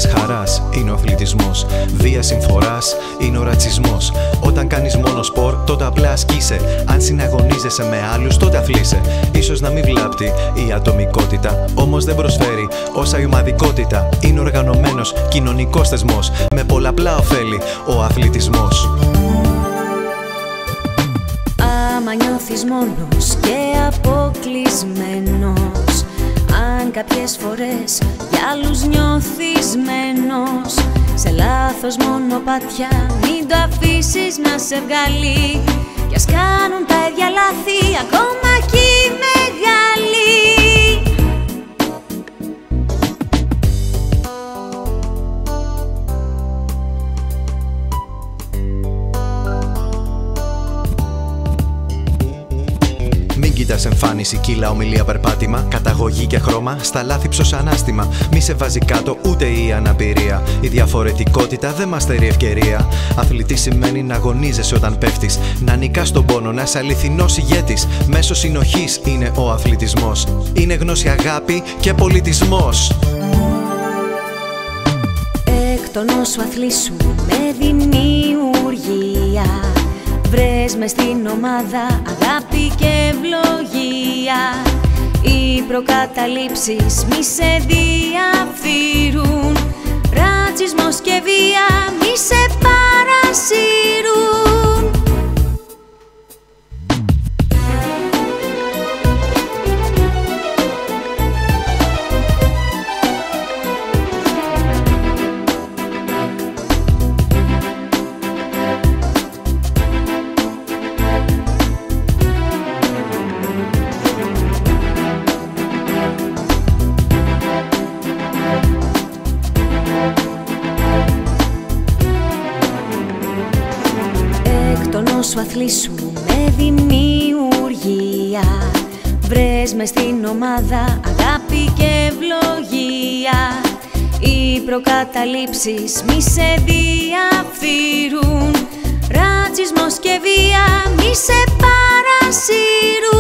Βίας χαράς είναι ο αθλητισμός. Βία συμφοράς είναι ο ρατσισμός. Όταν κάνεις μόνο σπορ, τότε απλά ασκείσαι. Αν συναγωνίζεσαι με άλλους, τότε αθλείσαι. Ίσως να μην βλάπτει η ατομικότητα, όμως δεν προσφέρει όσα η ομαδικότητα. Είναι οργανωμένος κοινωνικός θεσμός με πολλαπλά ωφέλη ο αθλητισμός. Άμα νιώθεις μόνος και αποκλεισμένος, αν κάποιες φορές για άλλους νιώθεις μένος, σε λάθος μονοπάτια μην το αφήσεις να σε βγάλει. Κι ας κάνουν τα ίδια λάθη ακόμα κι οι μεγάλοι. Μην κοιτάς εμφάνιση, κύλα, ομιλία, περπάτημα, καταγωγή και χρώμα, στα λάθη ψως ανάστημα. Μη σε βάζει κάτω ούτε η αναπηρία. Η διαφορετικότητα δεν μας στερεί ευκαιρία. Αθλητής σημαίνει να αγωνίζεσαι όταν πέφτεις, να νικάς τον πόνο, να είσαι αληθινός ηγέτης. Μέσω συνοχής είναι ο αθλητισμός. Είναι γνώση, αγάπη και πολιτισμός. Εκ των όσου αθλήσου με δημιουργία, βρες μες στην ομάδα αγάπη και ευλογία. Οι προκαταλήψεις μη σε διαφθείρουν, ρατσισμός και βία μη σε παρασύρουν. Σου αθλήσου με δημιουργία, βρες μες στην ομάδα αγάπη και ευλογία. Οι προκαταλήψεις μη σε διαφθείρουν, ρατσισμός και βία μη σε παρασύρουν.